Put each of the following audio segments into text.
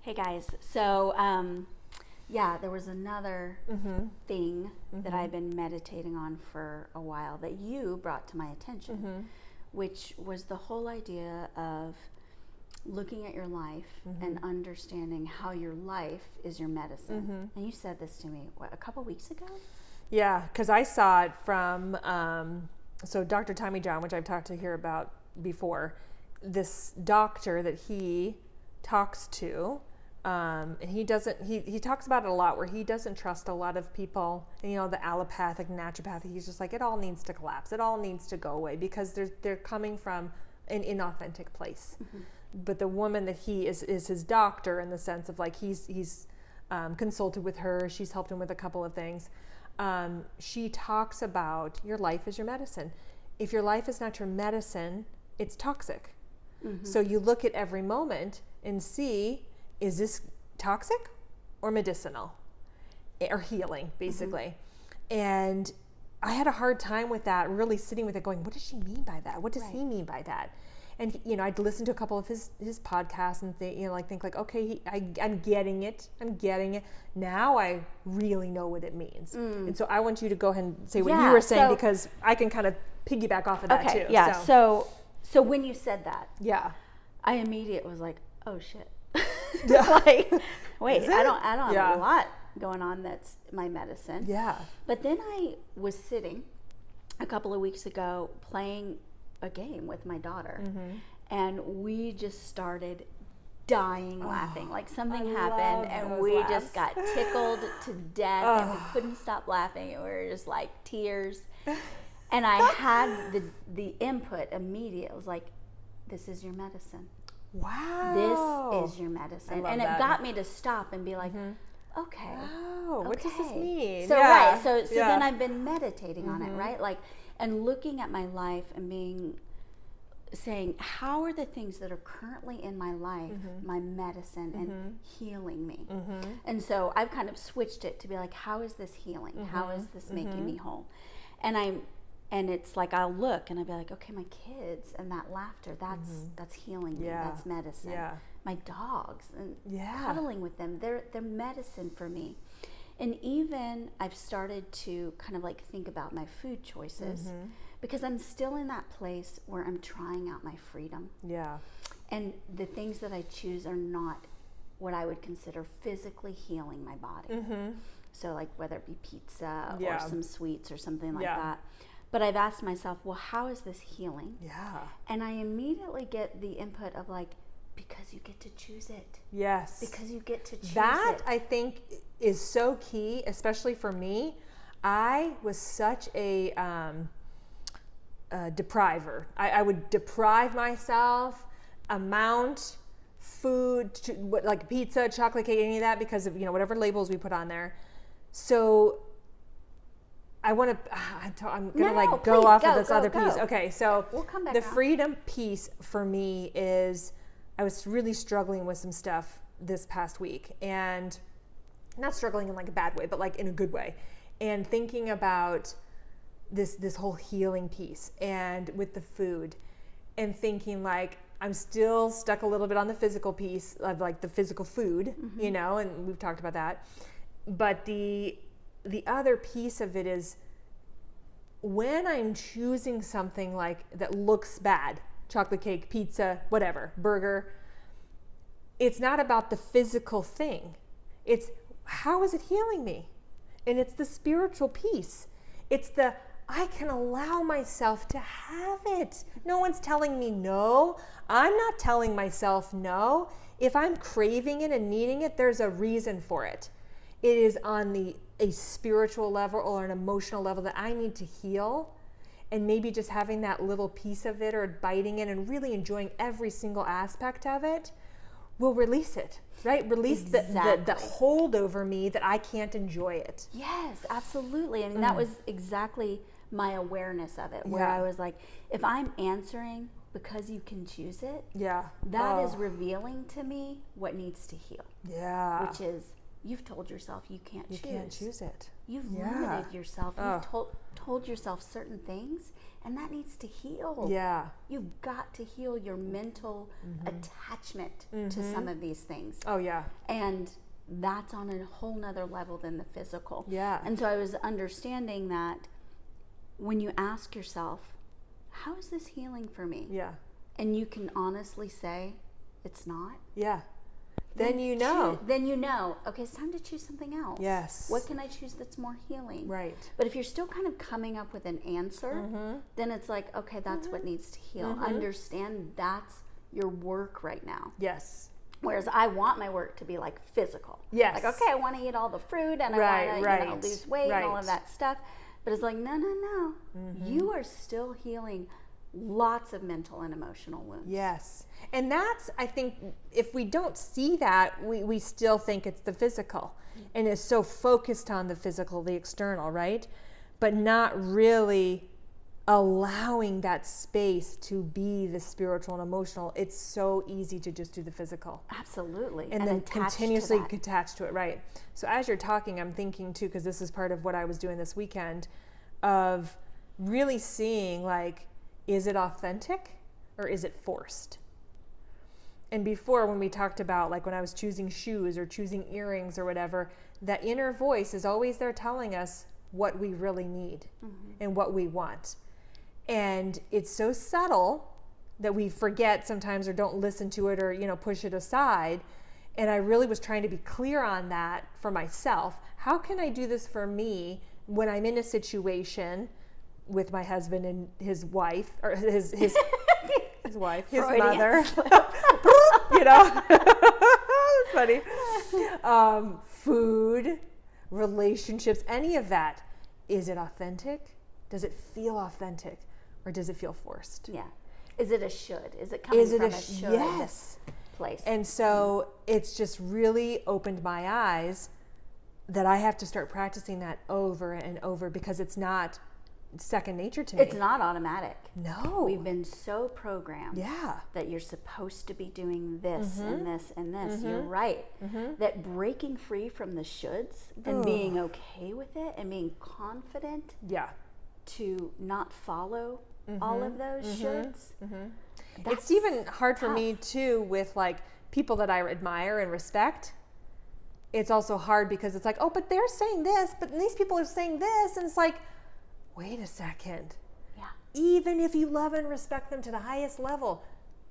Hey guys, so there was another thing that I've been meditating on for a while that you brought to my attention, which was the whole idea of looking at your life and understanding how your life is your medicine. And you said this to me, a couple weeks ago? Yeah, because I saw it from, so Dr. Tommy John, which I've talked to here about before, this doctor that he talks to, and he talks about it a lot, where he doesn't trust a lot of people, and, the allopathic, naturopathic, he's just like, it all needs to collapse, it all needs to go away, because they're coming from an inauthentic place. But the woman that he is his doctor, in the sense of like, he's consulted with her, she's helped him with a couple of things. She talks about your life is your medicine. If your life is not your medicine, it's toxic. So you look at every moment and see, is this toxic or medicinal or healing, basically? And I had a hard time with that, really sitting with it going, what does she mean by that? What does he mean by that? And I'd listen to a couple of his podcasts and think like, okay, I'm getting it. Now I really know what it means. And so I want you to go ahead and say what you were saying, because I can kind of piggyback off of that too. Yeah. So when you said that, I immediately was like, oh shit. Like, wait, I don't have a lot going on that's my medicine. Yeah. But then I was sitting a couple of weeks ago playing a game with my daughter, and we just started dying laughing. Like something happened and we just got tickled to death, and we couldn't stop laughing, and we were just like tears. And I had the input immediate. It was like, this is your medicine. Wow. This is your medicine. And it got me to stop and be like, okay. Wow. What does this mean? So so then I've been meditating on it, right? Like, and looking at my life and saying, how are the things that are currently in my life my medicine and healing me? And so I've kind of switched it to be like, how is this healing? How is this making me whole? And it's like, I'll look and I'll be like, okay, my kids and that laughter, that's healing me. That's medicine. My dogs and cuddling with them, they're medicine for me. And even I've started to kind of like think about my food choices, because I'm still in that place where I'm trying out my freedom. Yeah. And the things that I choose are not what I would consider physically healing my body. So like whether it be pizza or some sweets or something like that. But I've asked myself, well, how is this healing? And I immediately get the input of like, because you get to choose it. Yes. Because you get to choose that, it. I think, is so key, especially for me. I was such a depriver. I would deprive myself, amount, food, like pizza, chocolate cake, any of that, because of whatever labels we put on there. So I'm gonna go off of this other piece. Okay, so we'll come back the on. freedom piece for me is, I was really struggling with some stuff this past week, and not struggling in like a bad way, but like in a good way, and thinking about this whole healing piece, and with the food, and thinking like, I'm still stuck a little bit on the physical piece of like the physical food, and we've talked about that. But the other piece of it is, when I'm choosing something like that looks bad, chocolate cake, pizza, whatever, burger, it's not about the physical thing. It's, how is it healing me? And it's the spiritual piece. It's I can allow myself to have it. No one's telling me no. I'm not telling myself no. If I'm craving it and needing it, there's a reason for it. It is on a spiritual level or an emotional level that I need to heal. And maybe just having that little piece of it, or biting it and really enjoying every single aspect of it, will release it, right? Release the hold over me that I can't enjoy it. Yes, absolutely. I mean, that was exactly my awareness of it, where I was like, if I'm answering because you can choose it, that is revealing to me what needs to heal. Which is you've told yourself you can't choose. You can't choose it. You've limited yourself. You've told yourself certain things, and that needs to heal. Yeah. You've got to heal your mental attachment to some of these things. Oh, yeah. And that's on a whole nother level than the physical. Yeah. And so I was understanding that when you ask yourself, how is this healing for me? Yeah. And you can honestly say, it's not. Yeah. Then you know. Then you know, okay, it's time to choose something else. Yes. What can I choose that's more healing? Right. But if you're still kind of coming up with an answer, then it's like, okay, that's what needs to heal. Understand that's your work right now. Yes. Whereas I want my work to be like physical. Yes. Like, okay, I want to eat all the fruit and I want to lose weight and all of that stuff. But it's like, no. You are still healing lots of mental and emotional wounds. Yes. And that's, I think, if we don't see that, we still think it's the physical and is so focused on the physical, the external, right? But not really allowing that space to be the spiritual and emotional. It's so easy to just do the physical. Absolutely. And then continuously attach to it, right? So as you're talking, I'm thinking too, because this is part of what I was doing this weekend, of really seeing, like, is it authentic or is it forced? And before, when we talked about, like, when I was choosing shoes or choosing earrings or whatever, that inner voice is always there telling us what we really need and what we want. And it's so subtle that we forget sometimes or don't listen to it or, push it aside. And I really was trying to be clear on that for myself. How can I do this for me when I'm in a situation with my husband and his wife, or his wife, his mother, it's funny. Food, relationships, any of that. Is it authentic? Does it feel authentic? Or does it feel forced? Yeah. Is it a should? Is it coming from a should? Yes. Place? And so it's just really opened my eyes that I have to start practicing that over and over, because it's not second nature to me. It's not automatic. No. We've been so programmed that you're supposed to be doing this and this and this. You're right. That breaking free from the shoulds and being okay with it and being confident to not follow all of those shoulds. It's even hard for me too with, like, people that I admire and respect. It's also hard because it's like, oh, but they're saying this, but these people are saying this. And it's like, wait a second. Yeah. Even if you love and respect them to the highest level,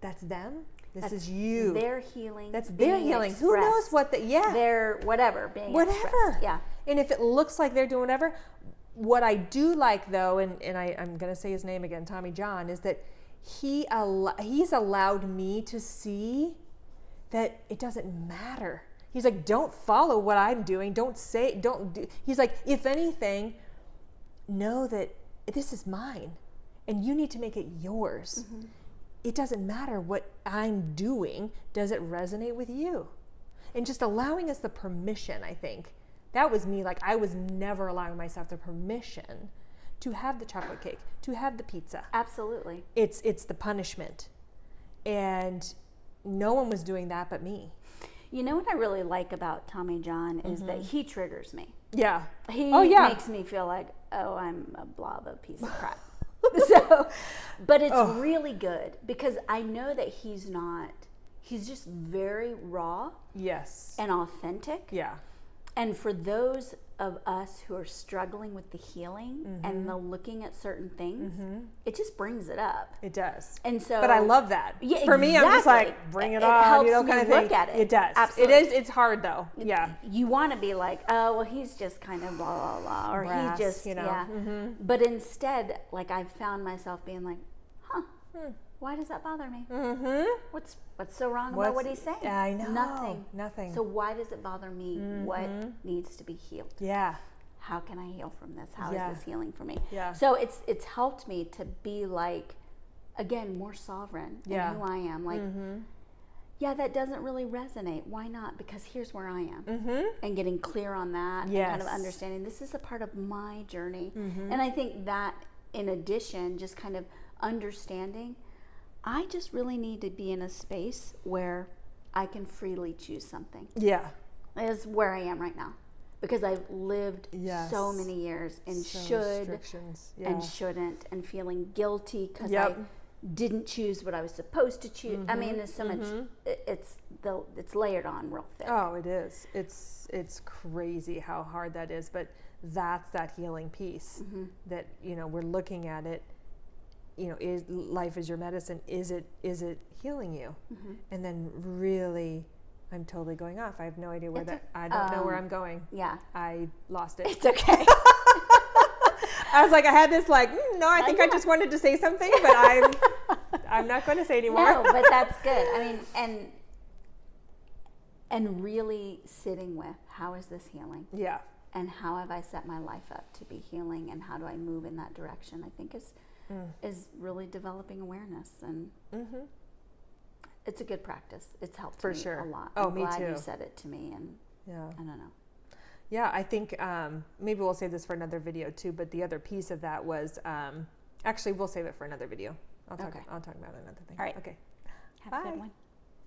that's them. That's is you. Their healing. That's their healing. Expressed. Who knows what their whatever being expressed. Yeah. And if it looks like they're doing whatever, what I do like though, and I'm going to say his name again, Tommy John, is that he's allowed me to see that it doesn't matter. He's like, don't follow what I'm doing. Don't do. He's like, if anything, know that this is mine and you need to make it yours. It doesn't matter what I'm doing. Does it resonate with you? And just allowing us the permission, I think. That was me. Like, I was never allowing myself the permission to have the chocolate cake, to have the pizza. Absolutely. It's the punishment. And no one was doing that but me. You know what I really like about Tommy John is that he triggers me. Yeah. He makes me feel like, oh, I'm a blob of piece of crap. But it's really good because I know that he's just very raw. Yes. And authentic. Yeah. And for those of us who are struggling with the healing and the looking at certain things, it just brings it up. It does. And so, but I love that. Yeah, for me, I'm just like, bring it on, helps kind of me thing. Look at it. It does. Absolutely. It is. It's hard though. Yeah. You want to be like, oh, well, he's just kind of blah blah blah, or brass, he just But instead, like, I've found myself being like, why does that bother me? What's so wrong about what he's saying? I know. Nothing. So why does it bother me? What needs to be healed? Yeah. How can I heal from this? How is this healing for me? Yeah. So it's helped me to be like, again, more sovereign in who I am. Like, that doesn't really resonate. Why not? Because here's where I am. And getting clear on that and kind of understanding this is a part of my journey. And I think that in addition, just kind of understanding, I just really need to be in a space where I can freely choose something. Yeah. is where I am right now. Because I've lived so many years in should and shouldn't, and feeling guilty because I didn't choose what I was supposed to choose. I mean, there's so much. It's layered on real thick. Oh, it is. It's crazy how hard that is. But that's that healing piece that we're looking at it. Is life is your medicine? Is it healing you? And then really. I'm totally going off. I have no idea where I don't know where I'm going. Yeah. I lost it. It's okay. I was like, I had this no, I think I just wanted to say something, but I'm not going to say anymore. No, but that's good. I mean, and really sitting with, how is this healing? Yeah. And how have I set my life up to be healing, and how do I move in that direction? I think is really developing awareness, and it's a good practice. It's helped me a lot. Oh, I'm me glad too. you said it to me, and I don't know. Yeah, I think maybe we'll save this for another video too. But the other piece of that was actually we'll save it for another video. I'll talk about another thing. All right. Okay. Have Bye. a good one.